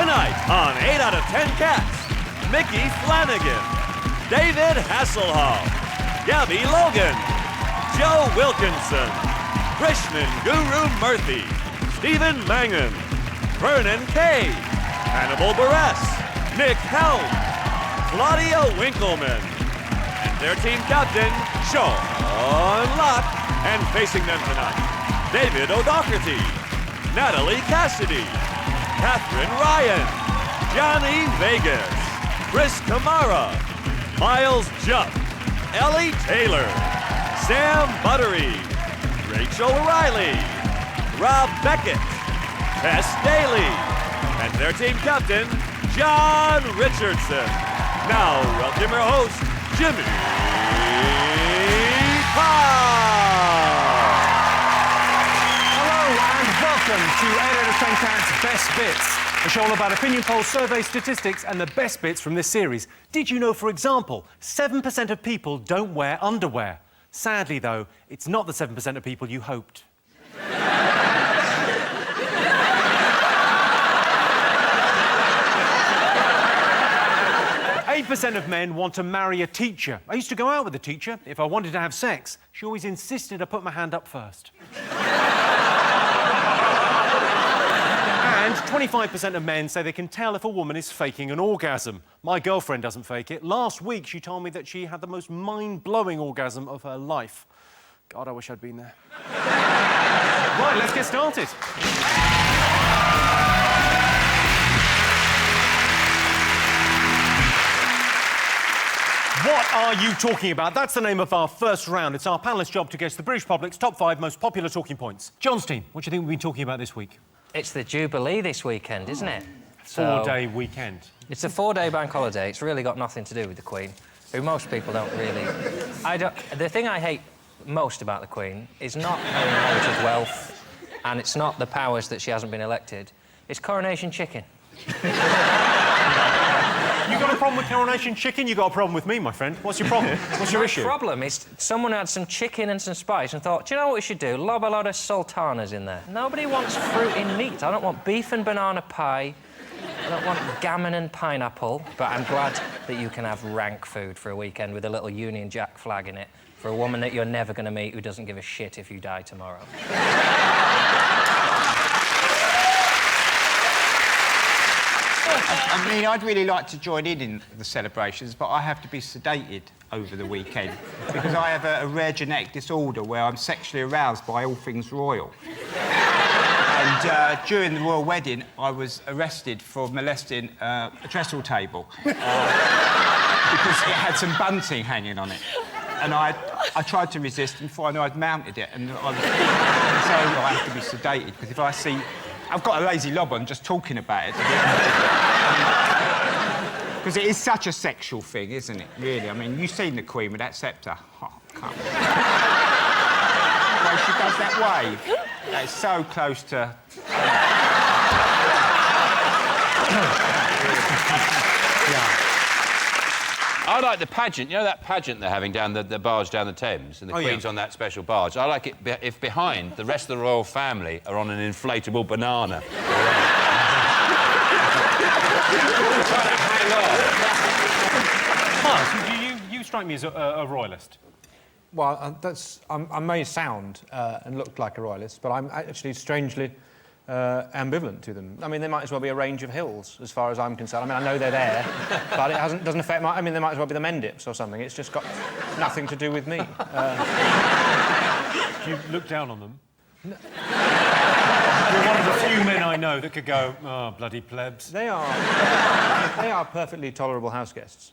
Tonight on 8 out of 10 Cats, Mickey Flanagan, David Hasselhoff, Gabby Logan, Joe Wilkinson, Krishnan Guru Murthy, Stephen Mangan, Vernon Kay, Hannibal Buress, Nick Helm, Claudia Winkleman, and their team captain, Sean Locke, and facing them tonight, David O'Doherty, Natalie Cassidy, Catherine Ryan, Johnny Vegas, Chris Kamara, Miles Jupp, Ellie Taylor, Sam Buttery, Rachel Riley, Rob Beckett, Tess Daly, and their team captain, John Richardson. Now, welcome your host, Jimmy Carr. Welcome to 8 out of 10 Cats Best Bits, a show all about opinion polls, survey statistics and the best bits from this series. Did you know, for example, 7% of people don't wear underwear? Sadly, though, it's not the 7% of people you hoped. 8% of men want to marry a teacher. I used to go out with a teacher. If I wanted to have sex, she always insisted I put my hand up first. And 25% of men say they can tell if a woman is faking an orgasm. My girlfriend doesn't fake it. Last week, she told me that she had the most mind-blowing orgasm of her life. God, I wish I'd been there. Right, let's get started. What are you talking about? That's the name of our first round. It's our panellists' job to guess the British public's top 5 most popular talking points. John's team, what do you think we've been talking about this week? It's the Jubilee this weekend, isn't it? Four-day weekend. It's a 4-day bank holiday. It's really got nothing to do with the Queen, who most people don't really... The thing I hate most about the Queen is not her inherited wealth, and it's not the powers that she hasn't been elected. It's coronation chicken. You got a problem with coronation chicken? You got a problem with me, my friend. What's your problem? What's your issue? My problem is someone had some chicken and some spice and thought, do you know what we should do? Lob a lot of sultanas in there. Nobody wants fruit in meat. I don't want beef and banana pie. I don't want gammon and pineapple. But I'm glad that you can have rank food for a weekend with a little Union Jack flag in it for a woman that you're never going to meet who doesn't give a shit if you die tomorrow. I mean, I'd really like to join in the celebrations, but I have to be sedated over the weekend because I have a rare genetic disorder where I'm sexually aroused by all things royal. And during the royal wedding, I was arrested for molesting a trestle table because it had some bunting hanging on it. And I tried to resist, and before I knew I'd mounted it, and so I have to be sedated because if I see... I've got a lazy lob on just talking about it. Because it is such a sexual thing, isn't it, really? I mean, you've seen the Queen with that sceptre. Oh, come on. The way she does that wave, that is so close to... Yeah. I like the pageant. You know that pageant they're having down the barge down the Thames, and the Queen's on that special barge. I like it if behind the rest of the royal family are on an inflatable banana. Miles, you strike me as a royalist. Well, I may sound and look like a royalist, but I'm actually strangely ambivalent to them. I mean, they might as well be a range of hills, as far as I'm concerned. I mean, I know they're there, but it doesn't affect my... I mean, they might as well be the Mendips or something. It's just got nothing to do with me. Do you look down on them? No. You're one of the few men I know that could go, oh, bloody plebs. They are perfectly tolerable house guests.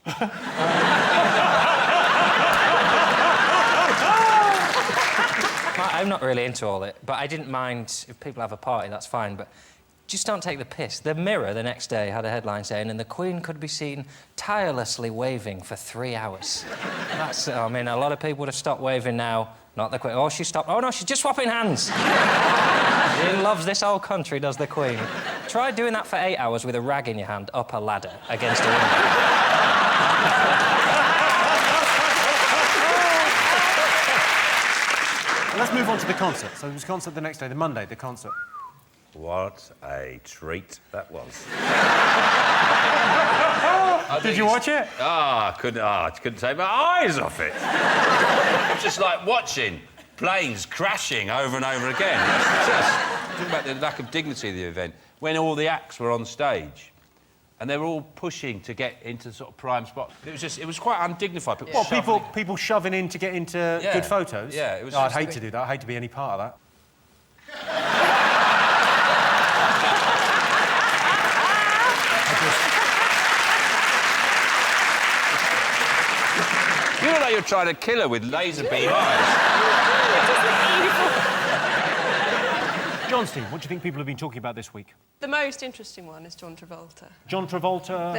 I'm not really into all it, but I didn't mind if people have a party, that's fine, but just don't take the piss. The Mirror the next day had a headline saying, and the Queen could be seen tirelessly waving for 3 hours. That's... I mean, a lot of people would have stopped waving now, not the Queen. Oh, she stopped... Oh, no, she's just swapping hands. She loves this whole country, does the Queen. Try doing that for 8 hours with a rag in your hand up a ladder against a window. Let's move on to the concert. So there was a concert the next day, the Monday, the concert. What a treat that was. Did you watch it? I couldn't take my eyes off it. It was just like watching planes crashing over and over again. Talking about the lack of dignity of the event. When all the acts were on stage and they were all pushing to get into sort of prime spot. It was quite undignified. People shoving in to get into good photos? Yeah, it was. I'd hate to do that. I'd hate to be any part of that. You look like you're trying to kill her with laser beam eyes. John Steve, what do you think people have been talking about this week? The most interesting one is John Travolta. John Travolta?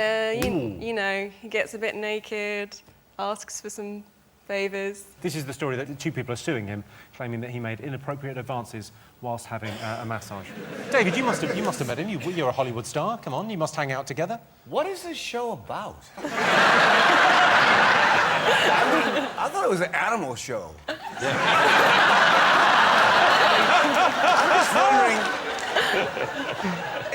You know, he gets a bit naked, asks for some favours. This is the story that two people are suing him, claiming that he made inappropriate advances whilst having a massage. David, you must have met him. You're a Hollywood star. Come on, you must hang out together. What is this show about? I thought it was an animal show. I'm just wondering.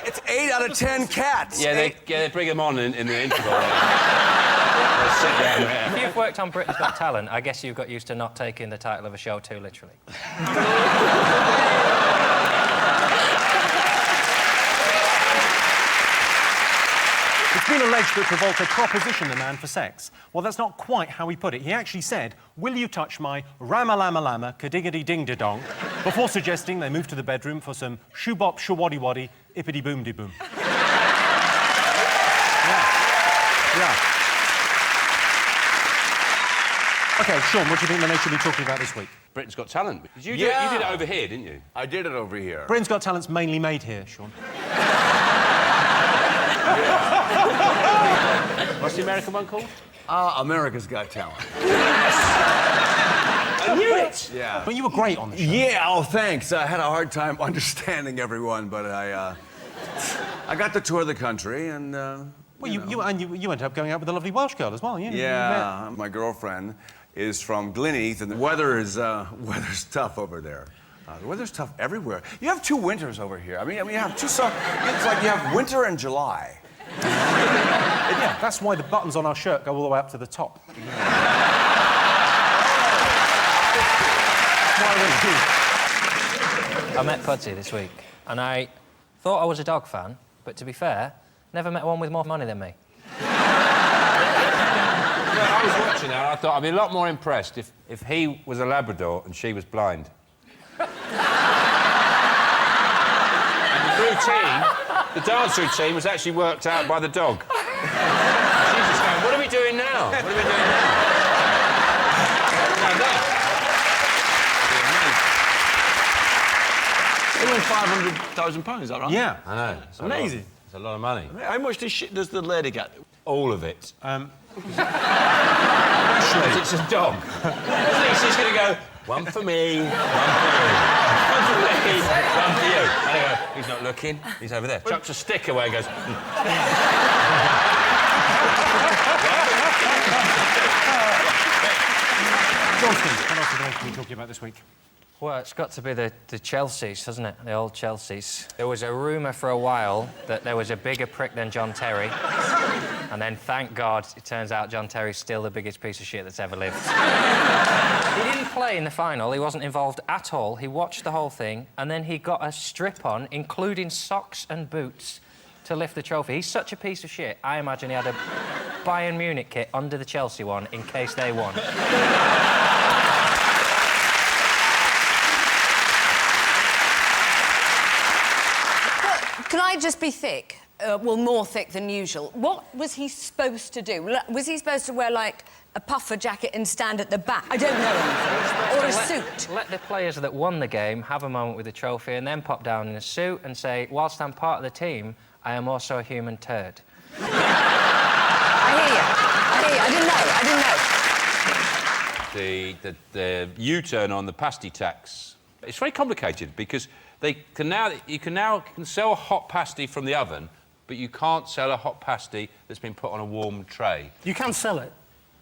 It's 8 out of 10 cats. Yeah, they bring them on in the interval. They'll sit down there. If you've worked on Britain's Got Talent, I guess you've got used to not taking the title of a show too literally. It's been alleged that Travolta propositioned the man for sex. Well, that's not quite how he put it. He actually said, "Will you touch my rama-lama-lama, ka-diggity-ding-da-dong," before suggesting they move to the bedroom for some shoo-bop, shoo-waddy-waddy, ippity-boom-de-boom. Yeah. OK, Sean, what do you think the nation will be talking about this week? Britain's Got Talent. You did it over here, didn't you? I did it over here. Britain's Got Talent's mainly made here, Sean. What's the American one called? America's Got Talent. I knew it! Yeah. But you were great on the show. Yeah, oh, thanks. I had a hard time understanding everyone, but I got to tour the country and, Well, you ended up going out with a lovely Welsh girl as well. Yeah, my girlfriend is from Glynneath, and the weather is weather's tough over there. The weather's tough everywhere. You have 2 winters over here. I mean, you have 2 summers. It's like you have winter and July. Yeah, that's why the buttons on our shirt go all the way up to the top. I met Pudsey this week, and I thought I was a dog fan, but to be fair, never met one with more money than me. I was watching that and I thought I'd be a lot more impressed if he was a Labrador and she was blind. And the dance routine was actually worked out by the dog. She's just going, what are we doing now? What are we doing now? Like that. They won £500,000, is that right? Yeah. I know. It's amazing. It's a lot of money. How much does the lady get? All of it. Actually, It's a dog. She's going to go, one for me, one for you. One for me, one for you. And I go, he's not looking, he's over there. Chucks a stick away and goes... Johnston, what else are we talking about this week? Well, it's got to be the Chelseas, hasn't it? The old Chelseas. There was a rumour for a while that there was a bigger prick than John Terry. And then, thank God, it turns out John Terry's still the biggest piece of shit that's ever lived. He didn't play in the final. He wasn't involved at all. He watched the whole thing, and then he got a strip on, including socks and boots, to lift the trophy. He's such a piece of shit. I imagine he had a Bayern Munich kit under the Chelsea one in case they won. Can I just be thick? Well, more thick than usual. What was he supposed to do? Was he supposed to wear, like, a puffer jacket and stand at the back? I don't know anything. Or a suit? Let the players that won the game have a moment with the trophy and then pop down in a suit and say, whilst I'm part of the team, I am also a human turd. I hear you. I didn't know. The U-turn on the pasty tax, it's very complicated because you can now sell hot pasty from the oven, but you can't sell a hot pasty that's been put on a warm tray. You can sell it.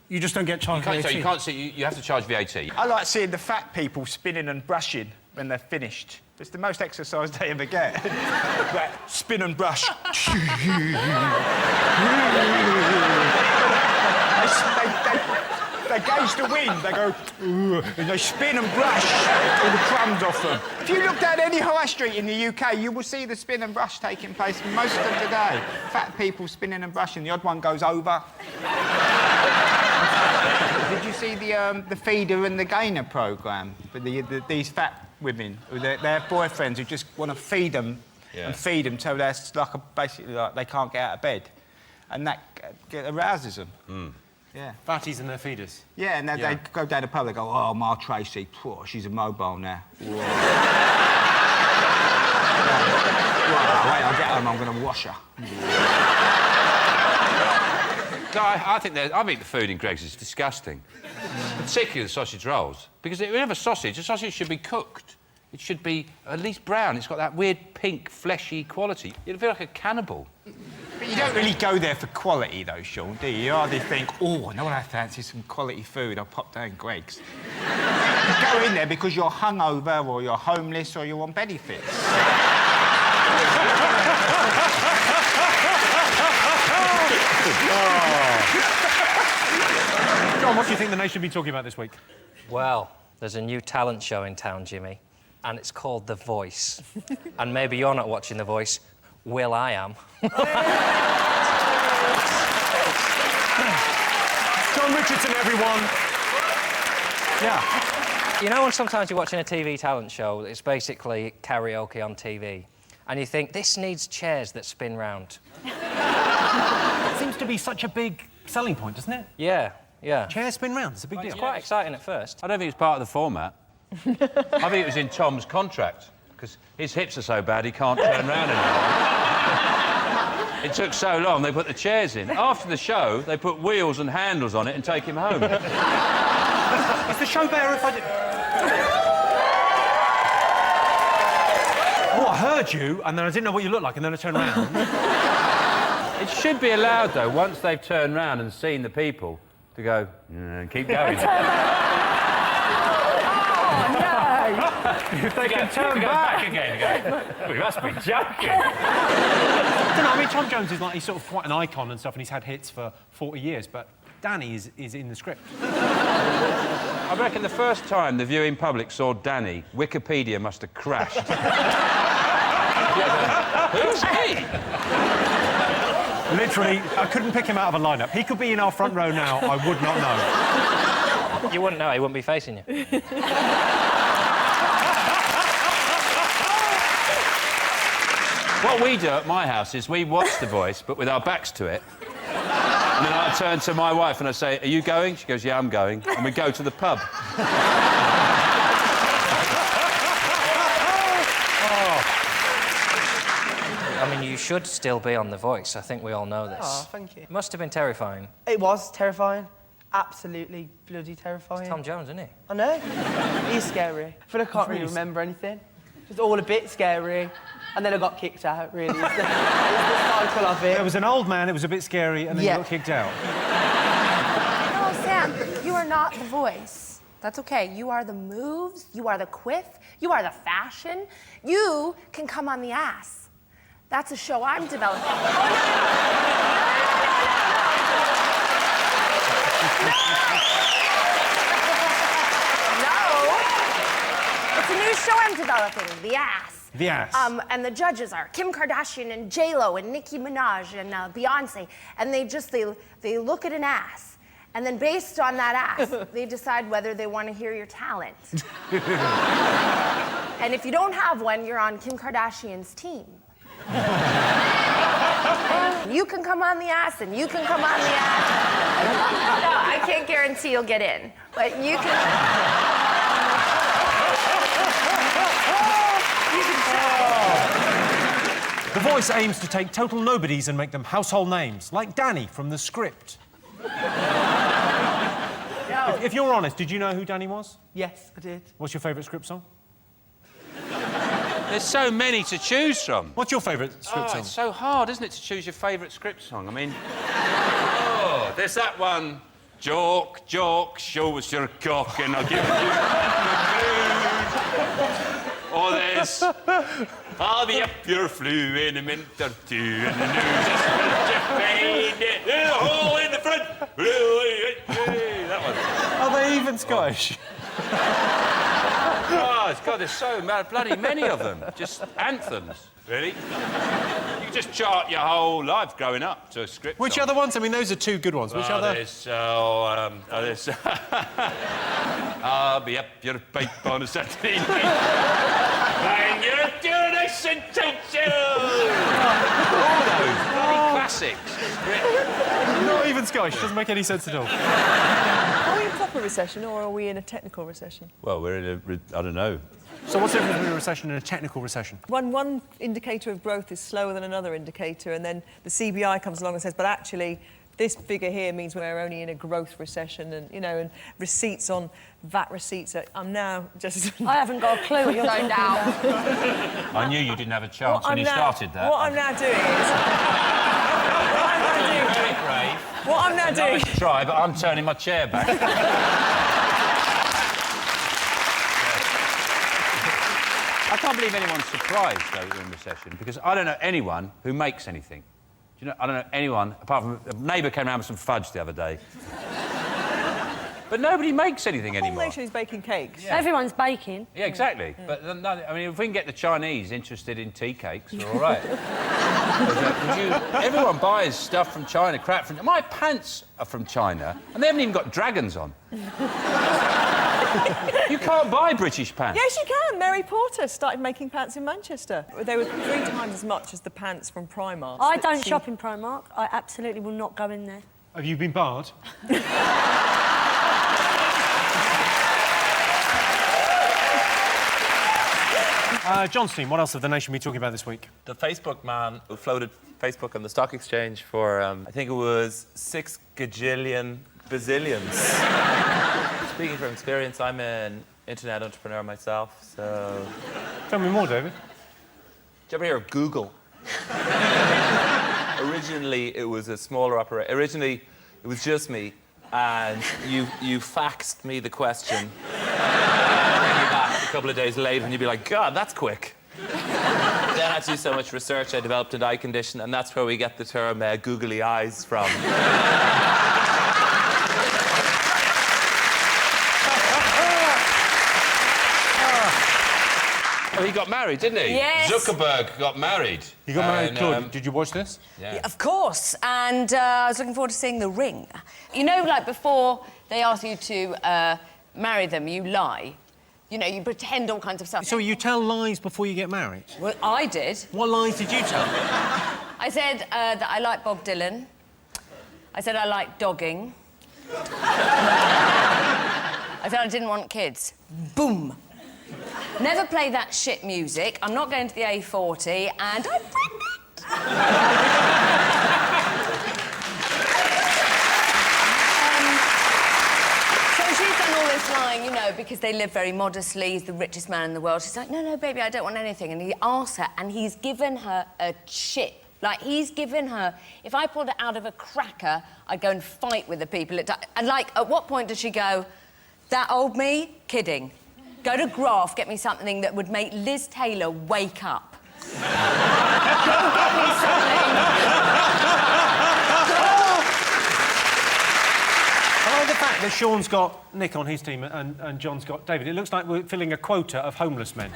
You just don't get charged VAT. So you have to charge VAT. I like seeing the fat people spinning and brushing when they're finished. It's the most exercise they ever get. Like, spin and brush. They gauge the wind. They go, and they spin and brush all the crumbs off them. If you look down any high street in the UK, you will see the spin and brush taking place most of the day. Fat people spinning and brushing. The odd one goes over. Did you see the feeder and the gainer programme? These fat women, their boyfriends who just want to feed them and feed them till they're like basically like they can't get out of bed, and that arouses them. Yeah. Fatties and their feeders. Yeah, and they go down the pub. They go, "Oh, Ma Tracy, she's immobile now." Whoa. Wait, I'll get home. I'm going to wash her. No, I think the food in Greggs is disgusting. Particularly the sausage rolls. Because if you have a sausage should be cooked. It should be at least brown. It's got that weird pink, fleshy quality. You'd feel like a cannibal. But you don't really go there for quality, though, Sean, do you? You hardly think, oh, I know what I fancy, some quality food. I'll pop down Greggs. You go in there because you're hungover or you're homeless or you're on benefits. John, what do you think the nation should be talking about this week? Well, there's a new talent show in town, Jimmy, and it's called The Voice. And maybe you're not watching The Voice. Will I am. John Richardson, everyone. Yeah. You know when sometimes you're watching a TV talent show, it's basically karaoke on TV, and you think, this needs chairs that spin round. It seems to be such a big selling point, doesn't it? Yeah, yeah. Chairs spin round, it's a big deal. It's quite exciting at first. I don't think it's part of the format. I think it was in Tom's contract, because his hips are so bad he can't turn round anymore. It took so long, they put the chairs in. After the show, they put wheels and handles on it and take him home. Is the show better if I did... Oh, I heard you, and then I didn't know what you looked like, and then I turned around. It should be allowed, though, once they've turned round and seen the people, to go, keep going. If they can turn back again and go, we must be joking. I don't know, I mean, Tom Jones is like, he's sort of quite an icon and stuff, and he's had hits for 40 years, but Danny is in the script. I reckon the first time the viewing public saw Danny, Wikipedia must have crashed. Who's he? Literally, I couldn't pick him out of a lineup. He could be in our front row now, I would not know. You wouldn't know, he wouldn't be facing you. What we do at my house is we watch The Voice, but with our backs to it. And then I turn to my wife and I say, are you going? She goes, yeah, I'm going. And we go to the pub. I mean, you should still be on The Voice. I think we all know this. Oh, thank you. It must have been terrifying. It was terrifying. Absolutely bloody terrifying. Tom Jones, isn't he? I know. He's scary. I feel like I can't really remember anything. Just all a bit scary. And then I got kicked out, really. It's the cycle of it. There was an old man, it was a bit scary, and then you got kicked out. No, Sam, you are not The Voice. That's okay. You are the moves, you are the quiff, you are the fashion. You can come on the ass. That's a show I'm developing. No. It's a new show I'm developing, The Ass. The Ass. And the judges are Kim Kardashian and J-Lo and Nicki Minaj and Beyonce. And they look at an ass. And then based on that ass, they decide whether they want to hear your talent. And if you don't have one, you're on Kim Kardashian's team. You can come on the ass and you can come on the ass. No, I can't guarantee you'll get in, but you can. The Voice aims to take total nobodies and make them household names, like Danny from The Script. If you're honest, did you know who Danny was? Yes, I did. What's your favourite Script song? There's so many to choose from. What's your favourite Script song? It's so hard, isn't it, to choose your favourite Script song? I mean... there's that one. Joke, joke, show us your cock and I'll give you... this. I'll be up your flue in a minute or two, and the news is to fade it. There's a hole in the front. That one. Are they even Scottish? Oh, God, there's so bloody many of them. Just anthems, really. You just chart your whole life growing up to a script. Which song. other ones? I mean, those are two good ones. Which other? There's, I'll be up your pipe on a Saturday night. And you're doing a sensation. All those bloody classics. Not even Scottish. Doesn't make any sense at all. Are we in proper recession or are we in a technical recession? Well, we're in a... I don't know. So what's the difference between a recession and a technical recession? One indicator of growth is slower than another indicator, and then the CBI comes along and says, but actually, this figure here means we're only in a growth recession, and, you know, and receipts on VAT receipts I'm now just... I haven't got a clue what you're going down. I knew you didn't have a chance when you started that. What I'm now doing is... Very brave. What I'm now doing... Nice try, but I'm turning my chair back. I can't believe anyone's surprised, though, we're in recession, because I don't know anyone who makes anything. Do you know, I don't know anyone, apart from a neighbour came round with some fudge the other day. But nobody makes anything anymore. The whole nation is baking cakes. Yeah. Everyone's baking. Yeah, exactly. Yeah. But, no, I mean, if we can get the Chinese interested in tea cakes, we're all right. Everyone buys stuff from China, crap from... My pants are from China, and they haven't even got dragons on. You can't buy British pants. Yes, you can. Mary Porter started making pants in Manchester. They were 3 times as much as the pants from Primark. I don't shop in Primark. I absolutely will not go in there. Have you been barred? Johnstein, what else of the nation are we talking about this week? The Facebook man who floated Facebook on the stock exchange for, I think it was 6 gajillion bazillions. Speaking from experience, I'm an internet entrepreneur myself, so... Tell me more, David. Did you ever hear of Google? Originally, it was a smaller operation. Originally, it was just me, and you faxed me the question. A couple of days later, and you'd be like, God, that's quick. Then I had to do so much research, I developed an eye condition, and that's where we get the term googly eyes from. Oh, he got married, didn't he? Yes. Zuckerberg got married. You got married, Claude. Did you watch this? Yeah, of course. And I was looking forward to seeing The Ring. You know, like, before they ask you to marry them, you lie. You know, you pretend all kinds of stuff. So you tell lies before you get married? Well, I did. What lies did you tell? I said that I like Bob Dylan. I said I like dogging. I said I didn't want kids. Boom. Never play that shit music. I'm not going to the A40, and I'm pregnant. So she's done all this lying, you know, because they live very modestly. He's the richest man in the world. She's like, no, no, baby, I don't want anything. And he asks her, and he's given her a chip. Like, he's given her... If I pulled it out of a cracker, I'd go and fight with the people. And, like, at what point does she go, that old me? Kidding. Go to Graf, get me something that would make Liz Taylor wake up. Go get me something. I like the fact that Sean's got Nick on his team and John's got David. It looks like we're filling a quota of homeless men.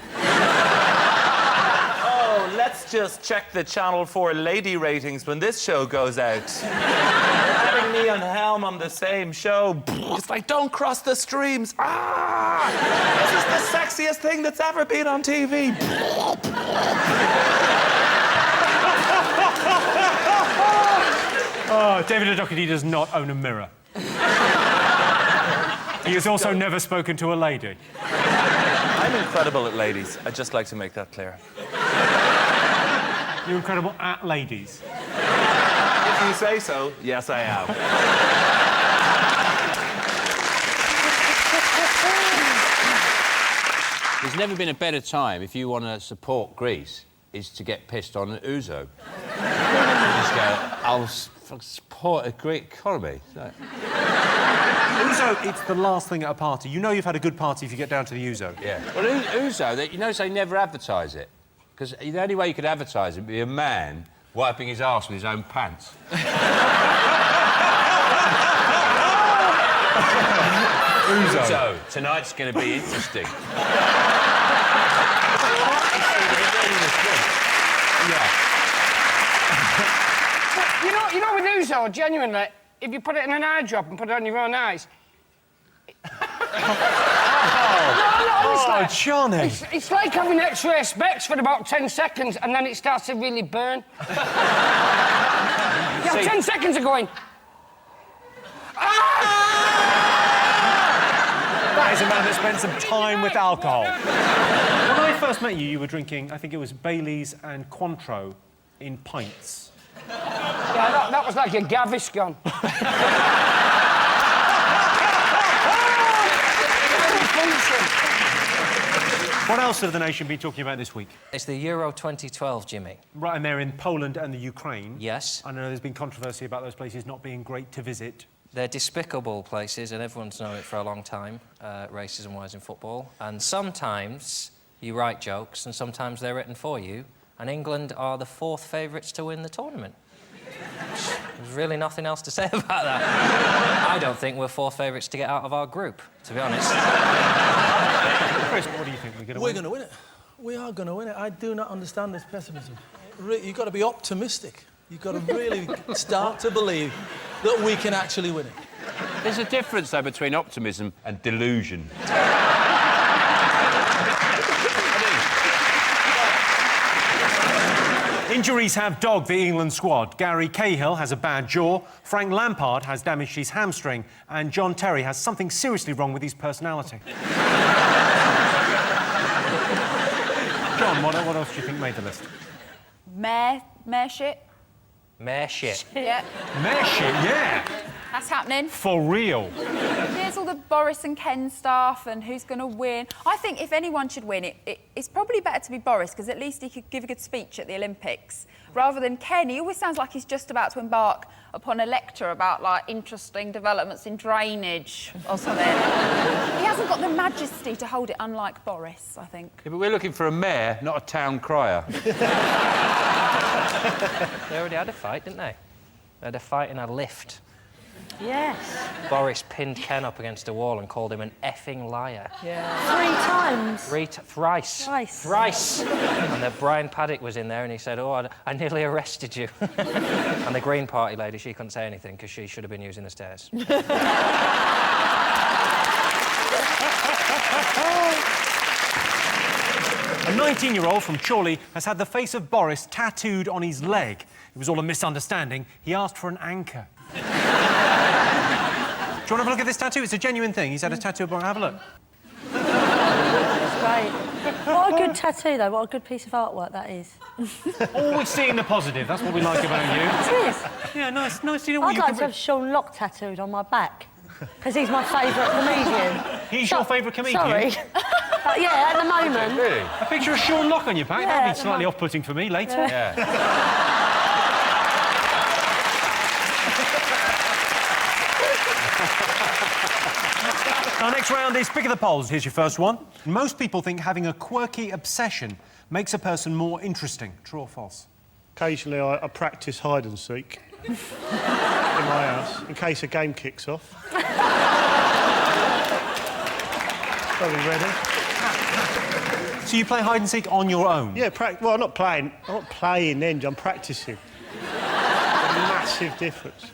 Oh, let's just check the Channel 4 lady ratings when this show goes out. Having me and Helm on the same show, it's like, don't cross the streams. Ah! This is the sexiest thing that's ever been on TV. Oh, David O'Doherty does not own a mirror. He has also never spoken to a lady. I'm incredible at ladies. I'd just like to make that clear. You're incredible at ladies. If you say so, yes, I am. There's never been a better time, if you want to support Greece, is to get pissed on an ouzo. Just go, I'll support a Greek economy. So. Ouzo, it's the last thing at a party. You know you've had a good party if you get down to the ouzo. Yeah. Well, ouzo, you notice they never advertise it. Because the only way you could advertise it would be a man wiping his arse with his own pants. Ouzo. Tonight's going to be interesting. You know with ouzo, genuinely, if you put it in an eye drop and put it on your own eyes... Oh, Johnny! It's like having X-ray specs for about 10 seconds and then it starts to really burn. You have 10 seconds of going... That is a man that spent some time with alcohol. When I first met you, you were drinking, I think it was Baileys and Cointreau in pints. Yeah, that was like a Gaviscon. What else have the nation been talking about this week? It's the Euro 2012, Jimmy. Right, and they're in Poland and the Ukraine. Yes. I know there's been controversy about those places not being great to visit. They're despicable places, and everyone's known it for a long time, racism-wise in football. And sometimes you write jokes, and sometimes they're written for you. And England are the 4th favourites to win the tournament. There's really nothing else to say about that. I don't think we're 4th favourites to get out of our group, to be honest. Chris, what do you think? We're going to win? We're going to win it. We are going to win it. I do not understand this pessimism. You've got to be optimistic. You've got to really start to believe that we can actually win it. There's a difference, though, between optimism and delusion. Injuries have dogged the England squad. Gary Cahill has a bad jaw, Frank Lampard has damaged his hamstring, and John Terry has something seriously wrong with his personality. John, what else do you think made the list? Mayor shit. Mayor shit. Yeah. Mayor shit, yeah. That's happening. For real. Here's all the Boris and Ken stuff and who's going to win. I think if anyone should win, it's probably better to be Boris, because at least he could give a good speech at the Olympics, rather than Ken. He always sounds like he's just about to embark upon a lecture about, like, interesting developments in drainage or something. He hasn't got the majesty to hold it, unlike Boris, I think. Yeah, but we're looking for a mayor, not a town crier. They already had a fight, didn't they? They had a fight in a lift. Yes. Boris pinned Ken up against a wall and called him an effing liar. Yeah. 3 times. Thrice. Thrice. Thrice. And then Brian Paddock was in there and he said, oh, I nearly arrested you. And the Green Party lady, she couldn't say anything because she should have been using the stairs. A 19-year-old from Chorley has had the face of Boris tattooed on his leg. It was all a misunderstanding. He asked for an anchor. Do you want to have a look at this tattoo? It's a genuine thing. He's had a tattoo of Boris. Have a look. That's great. What a good tattoo, though. What a good piece of artwork that is. Always seeing the positive. That's what we like about you. It is. Yeah, nice. You know what I'd you like can to have Sean Locke tattooed on my back, because he's my favourite comedian. He's your favourite comedian? Sorry. Yeah, at the moment. Really? A picture of Sean Locke on your back? Yeah, That'd be slightly off-putting for me later. Yeah. Our next round is Pick of the Polls. Here's your first one. Most people think having a quirky obsession makes a person more interesting. True or false? Occasionally I practice hide and seek in my house in case a game kicks off. Are we ready? So you play hide and seek on your own? Yeah, well, I'm not playing then, I'm practising. Massive difference.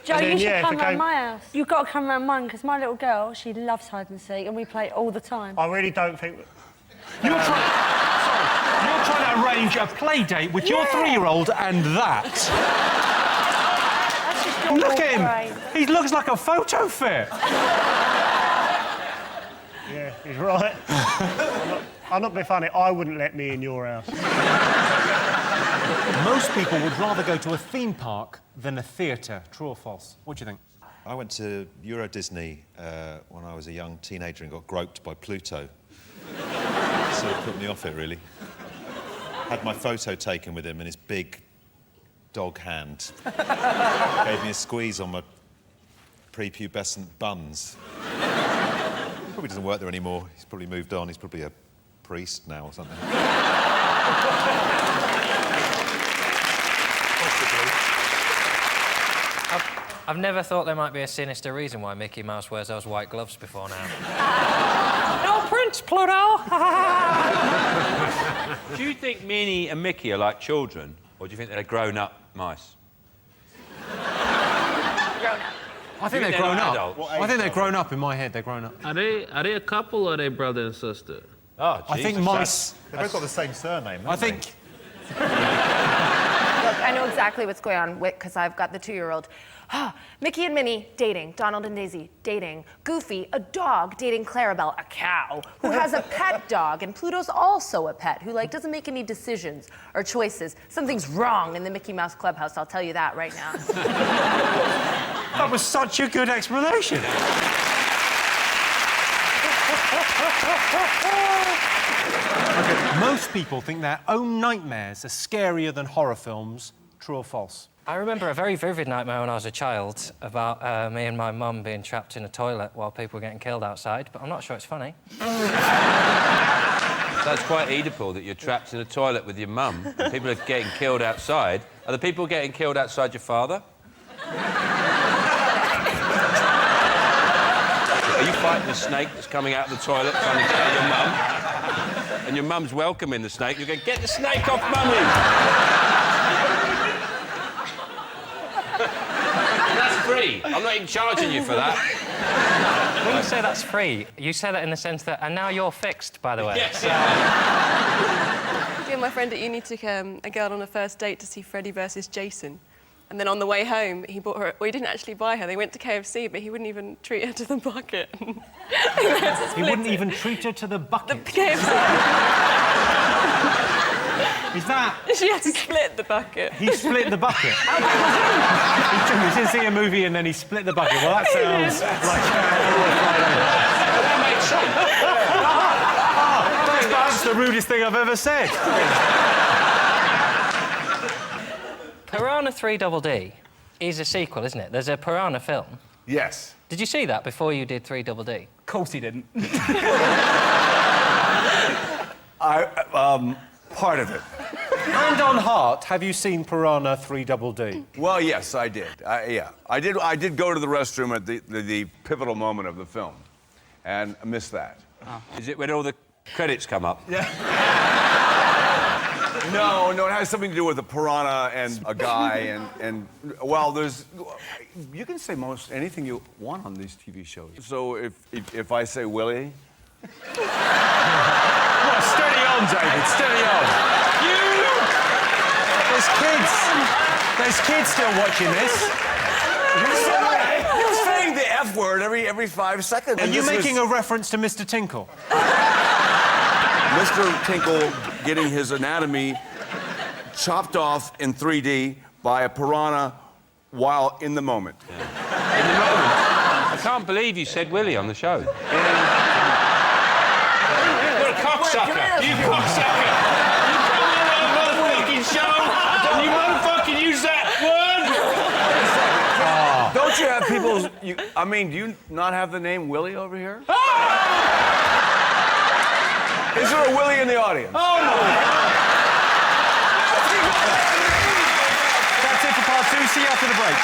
Joe, then, you should yeah, come round my house. You've got to come round mine, because my little girl, she loves hide and seek, and we play it all the time. I really don't think... You're trying to arrange a play date with your 3-year-old and that. That's just Look at him. He looks like a photo fit. Yeah, he's right. I'm not being funny. I wouldn't let me in your house. Most people would rather go to a theme park than a theatre. True or false? What do you think? I went to Euro Disney when I was a young teenager and got groped by Pluto. So it put me off it, really. Had my photo taken with him in his big dog hand. Gave me a squeeze on my prepubescent buns. He probably doesn't work there anymore. He's probably moved on. He's probably a priest now or something. I've never thought there might be a sinister reason why Mickey Mouse wears those white gloves before now. No Prince, Pluto! Do you think Minnie and Mickey are like children, or do you think they're grown-up mice? I think they're grown up. I think they're grown up in my head. They're grown up. Are they a couple or are they brother and sister? Oh, I think mice. They've both got the same surname. I think. Look, I know exactly what's going on because I've got the 2-year-old. Mickey and Minnie dating. Donald and Daisy dating. Goofy, a dog, dating Clarabelle, a cow, who has a pet dog, and Pluto's also a pet, who doesn't make any decisions or choices. Something's wrong in the Mickey Mouse Clubhouse. I'll tell you that right now. That was such a good explanation. Okay, most people think their own nightmares are scarier than horror films. True or false? I remember a very vivid nightmare when I was a child about me and my mum being trapped in a toilet while people were getting killed outside, but I'm not sure it's funny. That's quite Oedipal, that you're trapped in a toilet with your mum and people are getting killed outside. Are the people getting killed outside your father? Are you fighting the snake that's coming out of the toilet trying to kill your mum? And your mum's welcoming the snake. You're going, get the snake off mummy! That's free. I'm not even charging you for that. When you say that's free, you say that in the sense that, and now you're fixed, by the way. Yes. Me and my friend at uni took a girl on a first date to see Freddy versus Jason. And then on the way home, he bought her... Well, he didn't actually buy her. They went to KFC, but he wouldn't even treat her to the bucket. He wouldn't even treat her to the bucket? The KFC. Is that... She had to split the bucket. He split the bucket? He didn't see a movie and then he split the bucket. Well, that sounds like... That makes sense. That's the rudest thing I've ever said. Piranha 3 Double D is a sequel, isn't it? There's a Piranha film. Yes. Did you see that before you did 3 Double D? Of course he didn't. Part of it. Hand on heart, have you seen Piranha 3 Double D? Well, yes, I did. Yeah, I did go to the restroom at the pivotal moment of the film, and I missed that. Oh. Is it when all the credits come up? Yeah. No, it has something to do with a piranha and a guy, and well, there's... You can say most anything you want on these TV shows. So if I say Willie... Well, steady on, David, steady on. There's kids still watching this. You're saying the F word every 5 seconds. Are you making a reference to Mr. Tinkle? Mr. Tinkle getting his anatomy chopped off in 3D by a piranha while in the moment. Yeah. In the moment? I can't believe you said Willie on the show. You're a cocksucker! You cocksucker! You come on our motherfucking show and you motherfucking use that word! Don't you have people... I mean, do you not have the name Willie over here? Is there a Willie in the audience? Oh, no! That's it for part 2. See you after the break.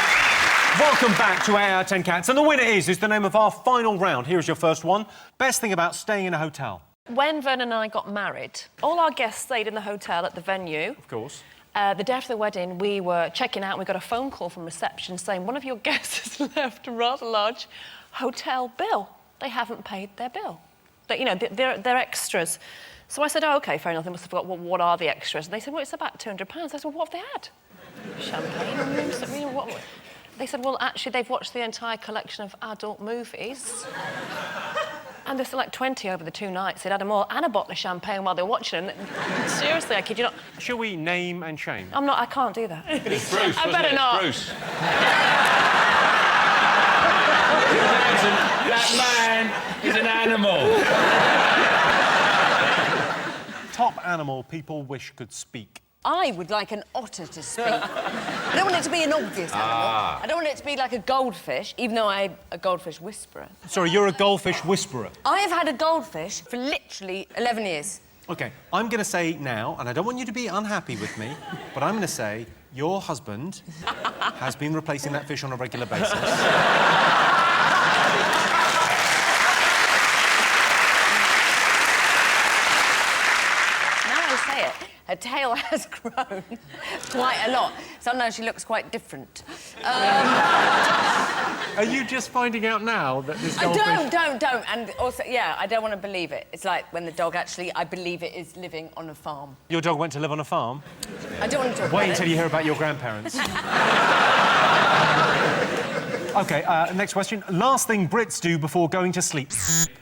Welcome back to 8 out of 10 Cats. And the winner is the name of our final round. Here is your first one. Best thing about staying in a hotel. When Vernon and I got married, all our guests stayed in the hotel at the venue. Of course. The day after the wedding, we were checking out and we got a phone call from reception saying one of your guests has left a rather large hotel bill. They haven't paid their bill. You know, they're extras. So I said, oh, OK, fair enough, they must have forgot, well, what are the extras? And they said, well, it's about £200. I said, well, what have they had? Champagne, rooms, you know, what? They said, well, actually, they've watched the entire collection of adult movies. And there's like 20 over the 2 nights. They'd had them all and a bottle of champagne while they were watching them. Seriously, I kid you not. Shall we name and shame? I can't do that. It's Bruce, I better not. Bruce. That man is an animal. Top animal people wish could speak. I would like an otter to speak. I don't want it to be an obvious animal. I don't want it to be like a goldfish, even though I'm a goldfish whisperer. Sorry, you're a goldfish whisperer. I have had a goldfish for literally 11 years. OK, I'm going to say now, and I don't want you to be unhappy with me, but I'm going to say your husband has been replacing that fish on a regular basis. Her tail has grown quite a lot. Sometimes she looks quite different. Are you just finding out now that this goldfish... Don't. And also, yeah, I don't want to believe it. It's like when the dog actually, I believe it is living on a farm. Your dog went to live on a farm? I don't want to talk Wait about until it. you hear about your grandparents. OK, next question. Last thing Brits do before going to sleep.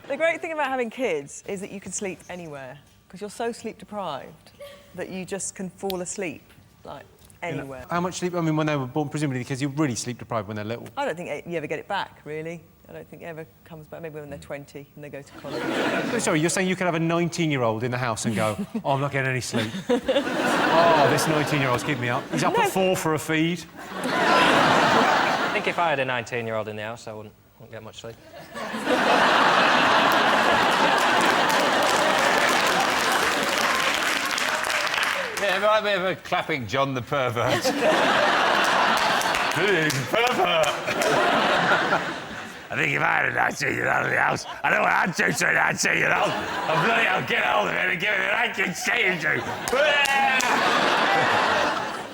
The great thing about having kids is that you can sleep anywhere, because you're so sleep-deprived that you just can fall asleep, like, anywhere. How much sleep? I mean, when they were born, presumably because you're really sleep-deprived when they're little. I don't think you ever get it back, really. I don't think it ever comes back. Maybe when they're 20 and they go to college. Oh, sorry, you're saying you could have a 19-year-old in the house and go, oh, I'm not getting any sleep. Oh, this 19-year-old's keeping me up. He's up at 4 for a feed. I think if I had a 19-year-old in the house, I wouldn't get much sleep. Yeah, it might be a bit of clapping John the pervert. Big pervert! I think if I had a 19-year-old in the house, I know what I'd do to a 19-year-old. I'd bloody hell get hold of it and give it an aching stage to.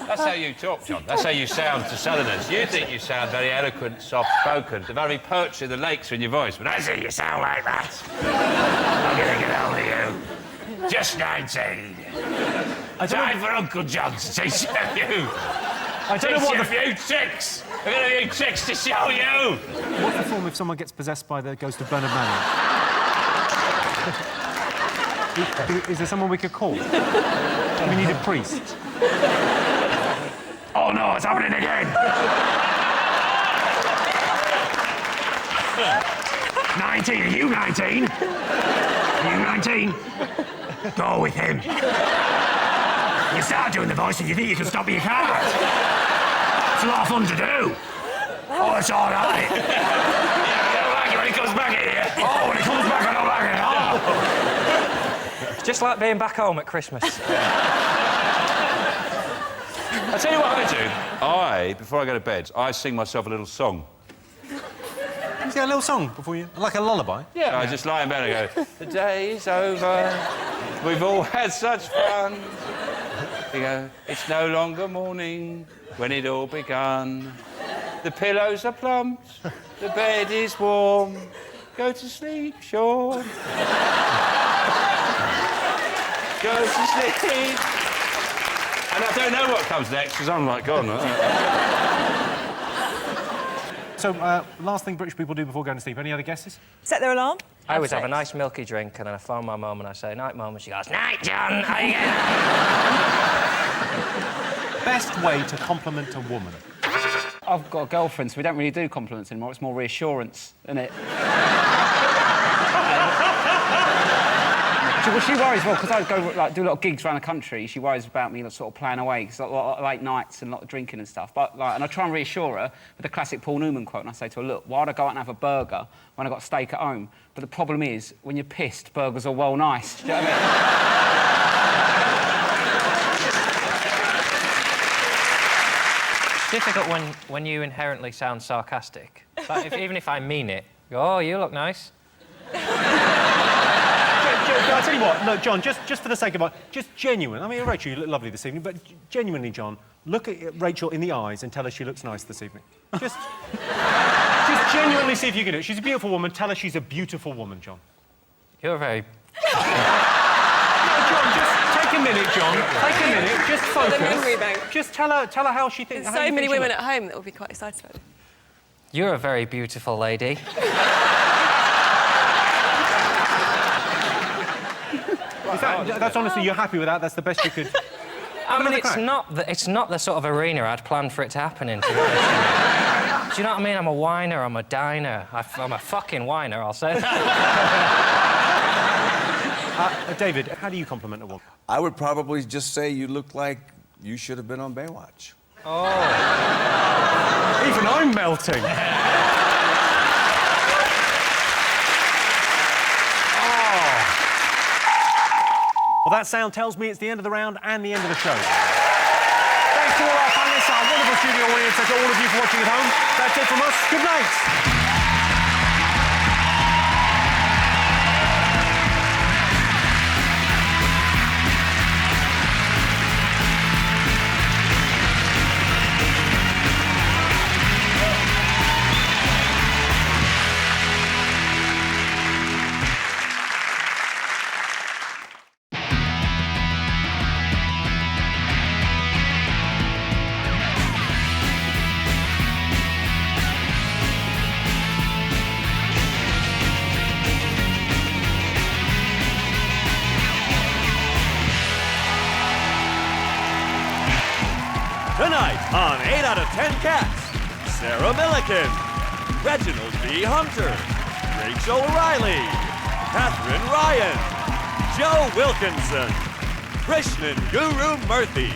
That's how you talk, John. That's how you sound to Southerners. You think you sound very eloquent, soft-spoken. The very poetry of the lakes are in your voice, but I see you sound like that. I'm gonna get hold of you. Just 19. Time for Uncle John to teach you. I don't know what a few tricks. I've got a few tricks to show you. What's the form if someone gets possessed by the ghost of Bernard Manning? Is there someone we could call? Do we need a priest? Oh no, it's happening again. 19, are you 19? Are you 19? Go with him. You start doing the voice and you think you can stop your car. It's a lot of fun to do. Oh, it's all right. Yeah, I don't like it when he comes back here. Oh, when he comes back, I don't like it. Oh. It's just like being back home at Christmas. I'll tell you what I do. Before I go to bed, I sing myself a little song. You sing a little song before you... Like a lullaby? Yeah. I just lie in bed and go, the day's over, we've all had such fun. You go, it's no longer morning when it all begun. The pillows are plumped, the bed is warm. Go to sleep, Sean. Go to sleep. And I don't know what comes next, because I'm like, gone. So, last thing British people do before going to sleep. Any other guesses? Set their alarm. I always have a nice milky drink, and then I phone my mum and I say, night, mum, and she goes, night, John, how you getting on? Best way to compliment a woman? I've got a girlfriend, so we don't really do compliments anymore. It's more reassurance, isn't it? Well, she worries, well, because I go, like, do a lot of gigs around the country. She worries about me sort of playing away, because a lot of late nights and a lot of drinking and stuff. But, like, and I try and reassure her with the classic Paul Newman quote, and I say to her, look, why would I go out and have a burger when I've got steak at home? But the problem is, when you're pissed, burgers are well nice. Do you know what I mean? It's difficult when you inherently sound sarcastic. But even if I mean it, you go, oh, you look nice. I'll tell you what, look, John, just for the sake of just genuine. I mean, Rachel, you look lovely this evening, but genuinely, John, look at Rachel in the eyes and tell her she looks nice this evening. Just genuinely see if you can do it. She's a beautiful woman. Tell her she's a beautiful woman, John. You're very... No, John, just take a minute, John. Take a minute, just focus. The memory bank. Just tell her how she thinks... There's so many women at home that will be quite excited about it. You're a very beautiful lady. That's honestly, you're happy with that? That's the best you could... I mean, it's not the sort of arena I'd planned for it to happen in, to be honest with you. Do you know what I mean? I'm a whiner, I'm a diner. I'm a fucking whiner, I'll say that. David, how do you compliment a woman? I would probably just say you look like you should have been on Baywatch. Oh. Even I'm melting. Well, that sound tells me it's the end of the round and the end of the show. Thanks to all our panelists, our wonderful studio audience, and to all of you for watching at home. That's it from us. Good night. Tonight on 8 out of 10 Cats, Sarah Milliken, Reginald B. Hunter, Rachel Riley, Catherine Ryan, Joe Wilkinson, Krishnan Guru Murthy,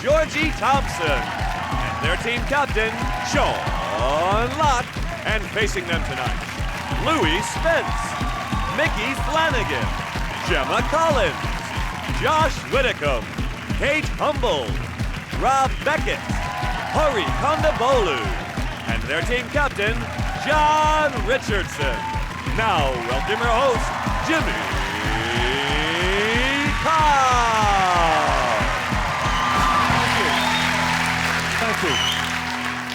Georgie Thompson, and their team captain, Sean Lott, and facing them tonight, Louis Spence, Mickey Flanagan, Gemma Collins, Josh Whitcomb, Kate Humble, Rob Beckett, Hari Kondabolu, and their team captain, John Richardson. Now, welcome your host, Jimmy Carr. Thank you.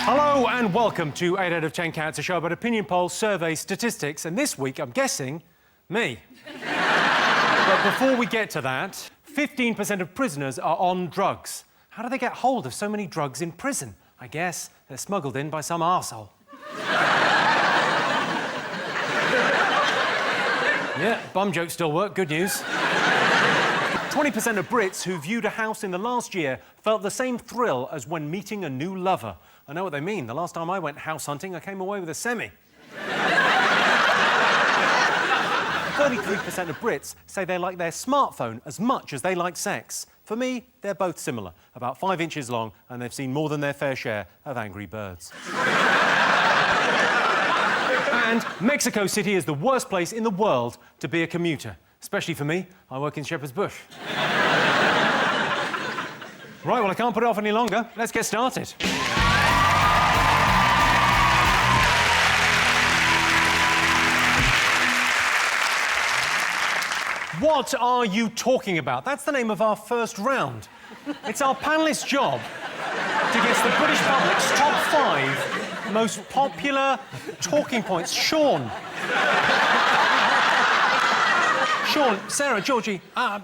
Hello and welcome to 8 out of 10 Cats, a show about opinion polls, surveys, statistics, and this week, I'm guessing, me. But before we get to that, 15% of prisoners are on drugs. How do they get hold of so many drugs in prison? I guess they're smuggled in by some arsehole. Yeah, bum jokes still work. Good news. 20% of Brits who viewed a house in the last year felt the same thrill as when meeting a new lover. I know what they mean. The last time I went house hunting, I came away with a semi. 33% of Brits say they like their smartphone as much as they like sex. For me, they're both similar, about 5 inches long, and they've seen more than their fair share of Angry Birds. And Mexico City is the worst place in the world to be a commuter, especially for me. I work in Shepherd's Bush. Right, well, I can't put it off any longer. Let's get started. What are you talking about? That's the name of our first round. It's our panelist's job to guess the British public's top 5 most popular talking points. Sean. Sean, Sarah, Georgie,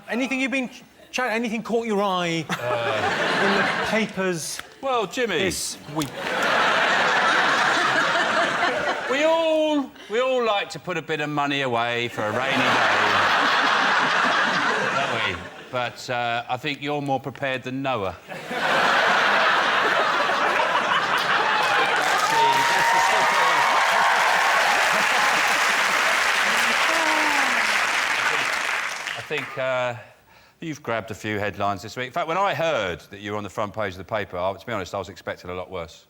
anything you've been chatting, anything caught your eye in the papers? Well, Jimmy. This week. We all like to put a bit of money away for a rainy day. But I think you're more prepared than Noah. I think you've grabbed a few headlines this week. In fact, when I heard that you were on the front page of the paper, to be honest, I was expecting a lot worse.